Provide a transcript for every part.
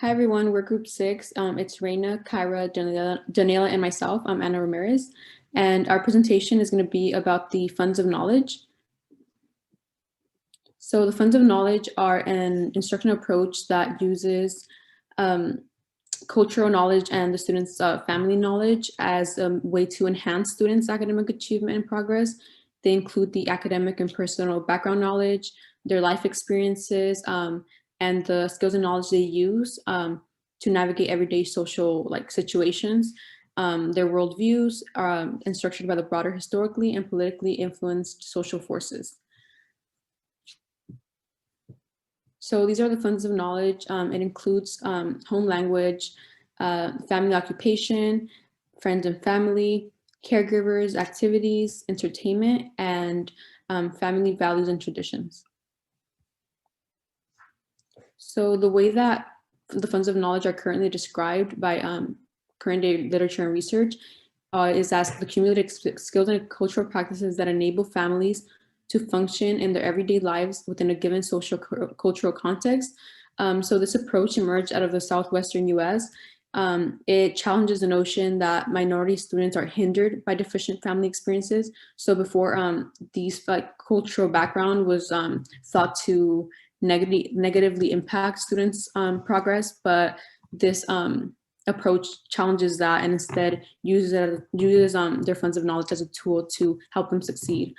Hi everyone, we're group 6. It's Reina, Kyra, Daniela, and myself. I'm Anna Ramirez. And our presentation is going to be about the funds of knowledge. So the funds of knowledge are an instructional approach that uses cultural knowledge and the students' family knowledge as a way to enhance students' academic achievement and progress. They include the academic and personal background knowledge, their life experiences, and the skills and knowledge they use to navigate everyday social situations. Their worldviews and structured by the broader historically and politically influenced social forces. So these are the funds of knowledge. It includes home language, family occupation, friends and family, caregivers, activities, entertainment, and family values and traditions. So the way that the funds of knowledge are currently described by current day literature and research is as the cumulative skills and cultural practices that enable families to function in their everyday lives within a given social cultural context. So this approach emerged out of the Southwestern US. It challenges the notion that minority students are hindered by deficient family experiences. So before these cultural background was thought to negatively impact students' progress, but this approach challenges that and instead uses their funds of knowledge as a tool to help them succeed.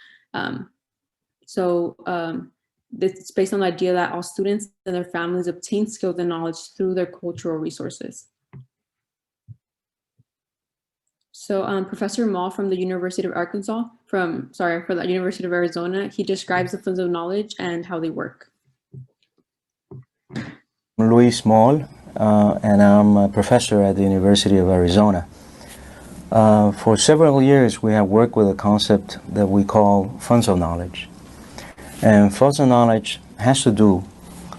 It's based on the idea that all students and their families obtain skills and knowledge through their cultural resources. So Professor Mall from the University of Arkansas, for the University of Arizona, he describes the funds of knowledge and how they work. I'm Luis Mall, and I'm a professor at the University of Arizona. For several years, we have worked with a concept that we call funds of knowledge. And funds of knowledge has to do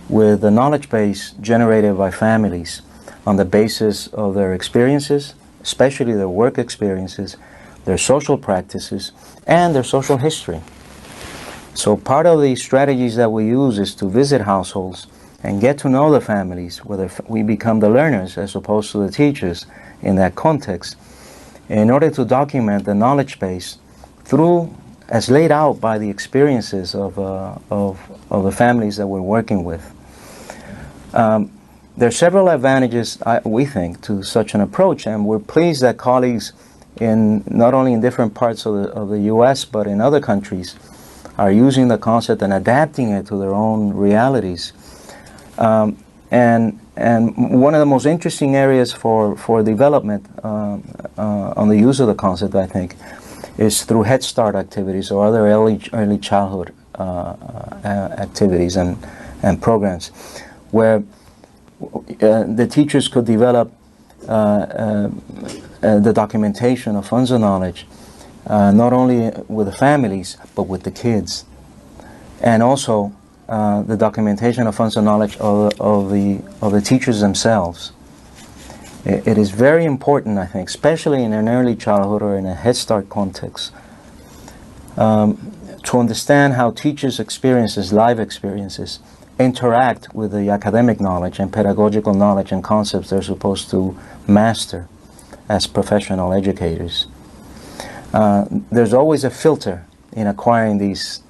with the knowledge base generated by families on the basis of their experiences, especially their work experiences, their social practices, and their social history. So part of the strategies that we use is to visit households and get to know the families, whether we become the learners as opposed to the teachers in that context, in order to document the knowledge base through, as laid out by the experiences of the families that we're working with. There are several advantages, we think, to such an approach, and we're pleased that colleagues not only in different parts of the U.S., but in other countries, are using the concept and adapting it to their own realities. And one of the most interesting areas for development on the use of the concept, I think, is through Head Start activities or other early childhood activities and programs, where the teachers could develop the documentation of funds of knowledge, not only with the families, but with the kids. And also the documentation of funds of knowledge of the teachers themselves. It is very important, I think, especially in an early childhood or in a Head Start context, to understand how teachers' experiences, live experiences, interact with the academic knowledge and pedagogical knowledge and concepts they're supposed to master as professional educators. There's always a filter in acquiring these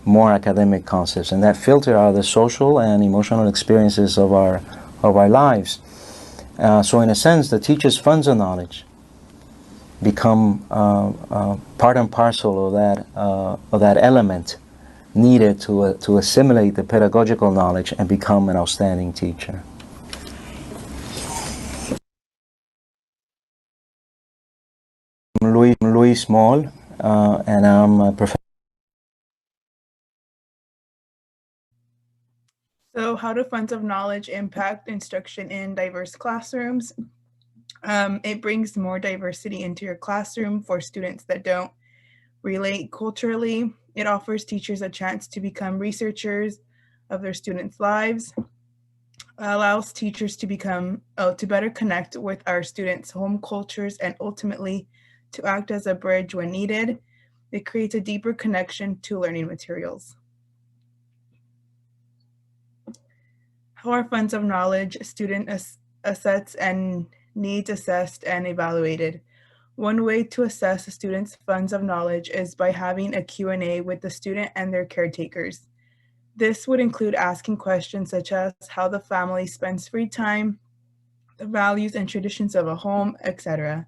more academic concepts, and that filter are the social and emotional experiences of our lives. So in a sense, the teacher's funds of knowledge become part and parcel of that element needed to assimilate the pedagogical knowledge and become an outstanding teacher. I'm Luis Mall, and I'm a professor. So how do funds of knowledge impact instruction in diverse classrooms? It brings more diversity into your classroom for students that don't relate culturally. It offers teachers a chance to become researchers of their students' lives. Allows teachers to better connect with our students' home cultures and ultimately to act as a bridge when needed. It creates a deeper connection to learning materials. How are funds of knowledge, student assets, and needs assessed and evaluated? One way to assess a student's funds of knowledge is by having a Q&A with the student and their caretakers. This would include asking questions such as how the family spends free time, the values and traditions of a home, etc.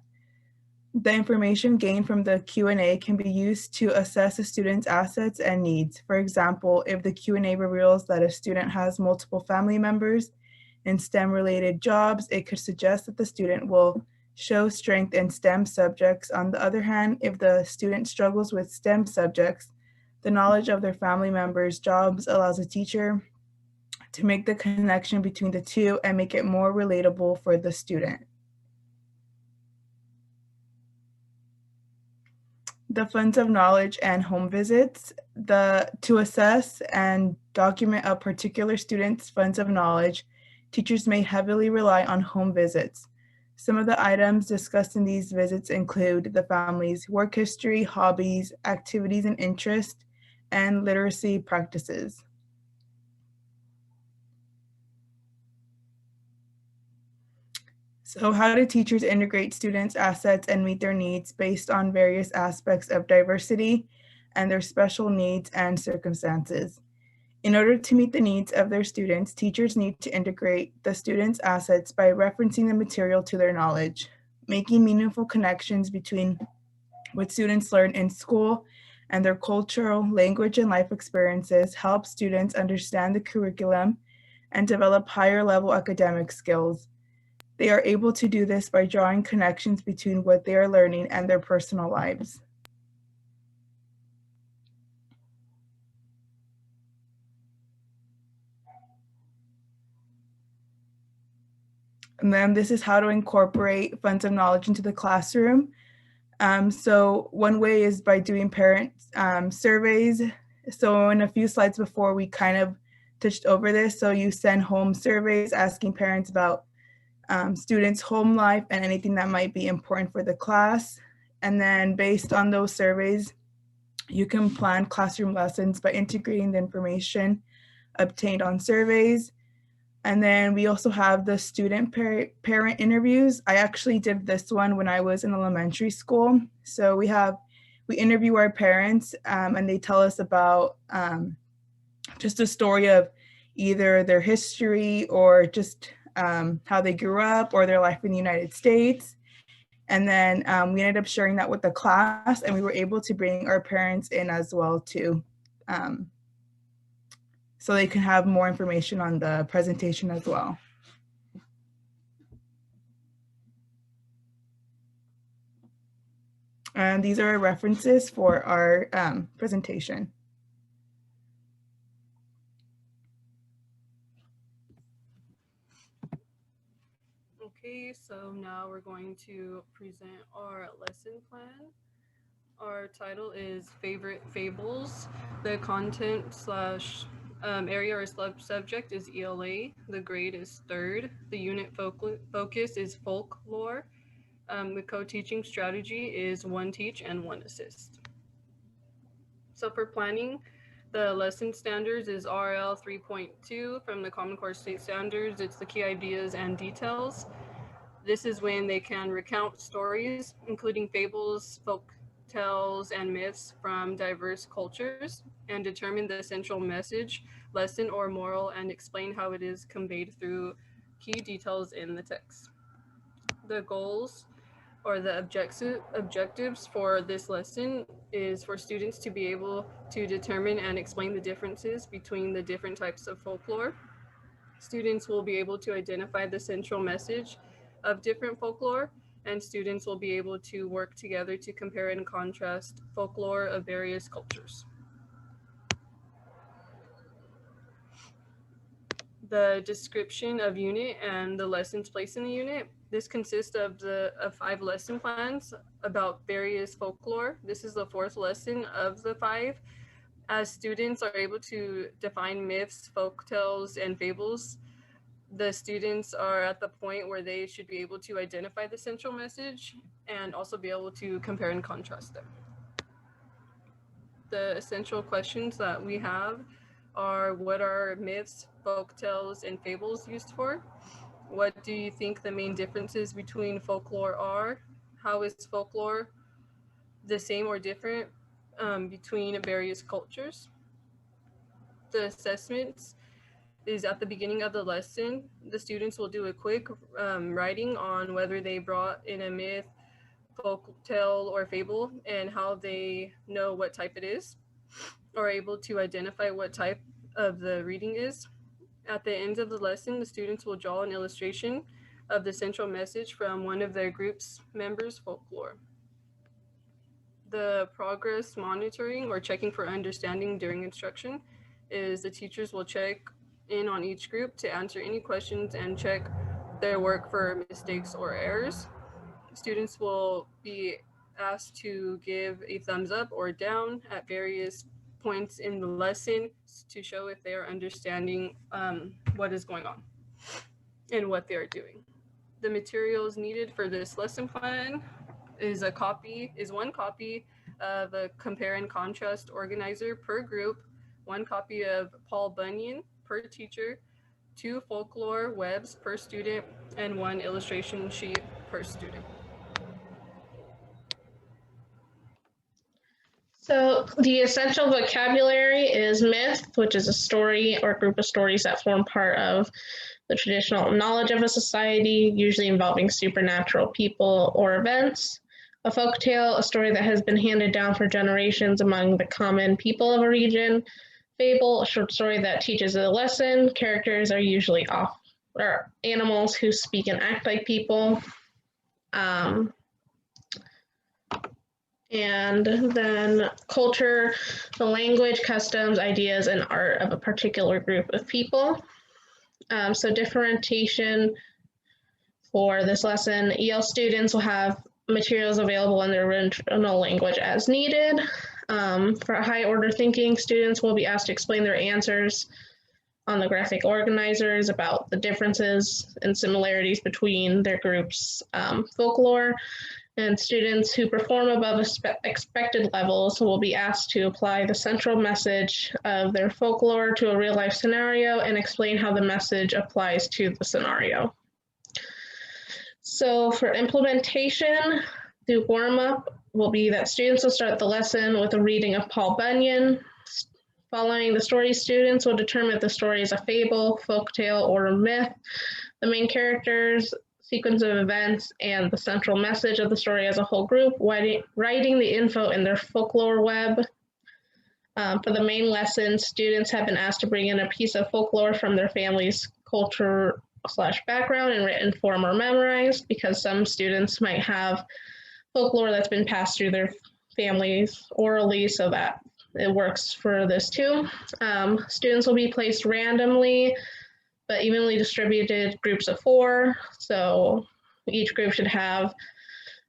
The information gained from the Q&A can be used to assess a student's assets and needs. For example, if the Q&A reveals that a student has multiple family members in STEM-related jobs, it could suggest that the student will show strength in STEM subjects. On the other hand, if the student struggles with STEM subjects, the knowledge of their family members' jobs allows a teacher to make the connection between the two and make it more relatable for the student. The funds of knowledge and home visits. To assess and document a particular student's funds of knowledge, teachers may heavily rely on home visits. Some of the items discussed in these visits include the family's work history, hobbies, activities and interests, and literacy practices. So how do teachers integrate students' assets and meet their needs based on various aspects of diversity and their special needs and circumstances? In order to meet the needs of their students, teachers need to integrate the students' assets by referencing the material to their knowledge, making meaningful connections between what students learn in school and their cultural, language, and life experiences help students understand the curriculum and develop higher level academic skills. They are able to do this by drawing connections between what they are learning and their personal lives. And then this is how to incorporate funds of knowledge into the classroom. So one way is by doing parent surveys. So in a few slides before, we kind of touched over this. So you send home surveys asking parents about students' home life and anything that might be important for the class. And then based on those surveys, you can plan classroom lessons by integrating the information obtained on surveys. And then we also have the student parent interviews. I actually did this one when I was in elementary school. So we interview our parents and they tell us about just a story of either their history or just how they grew up or their life in the United States. And then we ended up sharing that with the class, and we were able to bring our parents in as well too. So they can have more information on the presentation as well. And these are references for our presentation. Okay, so now we're going to present our lesson plan. Our title is Favorite Fables. The content slash area or subject is ELA. The grade is 3rd. The unit focus is folklore. The co-teaching strategy is 1 teach and 1 assist. So for planning, the lesson standards is RL 3.2 from the Common Core State Standards. It's the key ideas and details. This is when they can recount stories, including fables, folk tales, and myths from diverse cultures, and determine the central message, lesson, or moral, and explain how it is conveyed through key details in the text. The goals or the objectives for this lesson is for students to be able to determine and explain the differences between the different types of folklore. Students will be able to identify the central message of different folklore, and students will be able to work together to compare and contrast folklore of various cultures. The description of unit and the lessons placed in the unit. This consists of 5 lesson plans about various folklore. This is the 4th lesson of the 5. As students are able to define myths, folk tales, and fables, the students are at the point where they should be able to identify the central message and also be able to compare and contrast them. The essential questions that we have are what are myths, folk tales, and fables used for? What do you think the main differences between folklore are? How is folklore the same or different between various cultures? The assessments is at the beginning of the lesson. The students will do a quick writing on whether they brought in a myth, folk tale, or fable, and how they know what type it is, or able to identify what type of the reading is. At the end of the lesson, the students will draw an illustration of the central message from one of their group's members' folklore. The progress monitoring or checking for understanding during instruction is the teachers will check in on each group to answer any questions and check their work for mistakes or errors. Students will be asked to give a thumbs up or down at various points in the lesson to show if they are understanding what is going on and what they are doing. The materials needed for this lesson plan is one copy of a compare and contrast organizer per group, one copy of Paul Bunyan per teacher, 2 folklore webs per student, and 1 illustration sheet per student. So the essential vocabulary is myth, which is a story or group of stories that form part of the traditional knowledge of a society, usually involving supernatural people or events. A folk tale, a story that has been handed down for generations among the common people of a region. Fable, a short story that teaches a lesson. Characters are usually animals who speak and act like people. And then culture, the language, customs, ideas, and art of a particular group of people. So differentiation for this lesson, EL students will have materials available in their original language as needed. For high order thinking, students will be asked to explain their answers on the graphic organizers about the differences and similarities between their group's folklore. And students who perform above expected levels will be asked to apply the central message of their folklore to a real life scenario and explain how the message applies to the scenario. So for implementation, the warm-up will be that students will start the lesson with a reading of Paul Bunyan. Following the story, students will determine if the story is a fable, folktale, or a myth. The main characters, sequence of events, and the central message of the story as a whole group, writing the info in their folklore web. For the main lesson, students have been asked to bring in a piece of folklore from their family's culture/background in written form or memorized, because some students might have folklore that's been passed through their families orally, so that it works for this too. Students will be placed randomly, but evenly distributed groups of 4. So each group should have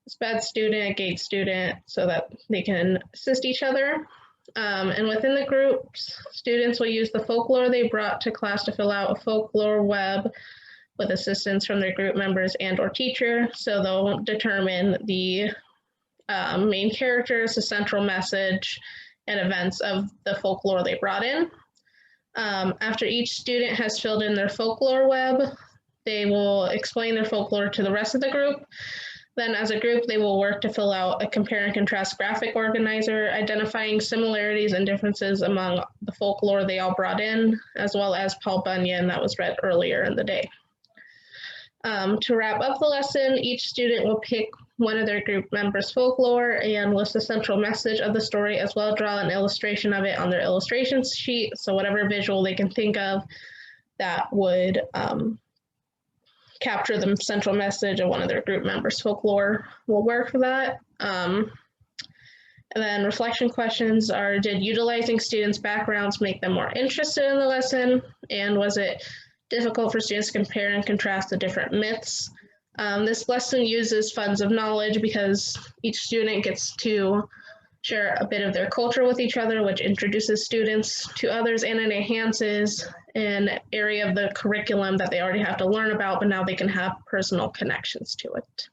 a SPED student, a GATE student, so that they can assist each other. And within the groups, students will use the folklore they brought to class to fill out a folklore web with assistance from their group members and or teacher. So they'll determine the main characters, the central message, and events of the folklore they brought in. After each student has filled in their folklore web, they will explain their folklore to the rest of the group. Then as a group, they will work to fill out a compare and contrast graphic organizer, identifying similarities and differences among the folklore they all brought in, as well as Paul Bunyan that was read earlier in the day. To wrap up the lesson, each student will pick one of their group members' folklore and list the central message of the story, as well as draw an illustration of it on their illustration sheet. So whatever visual they can think of that would capture the central message of one of their group members' folklore will work for that. And then reflection questions are, did utilizing students' backgrounds make them more interested in the lesson? And was it difficult for students to compare and contrast the different myths? This lesson uses funds of knowledge because each student gets to share a bit of their culture with each other, which introduces students to others and it enhances an area of the curriculum that they already have to learn about, but now they can have personal connections to it.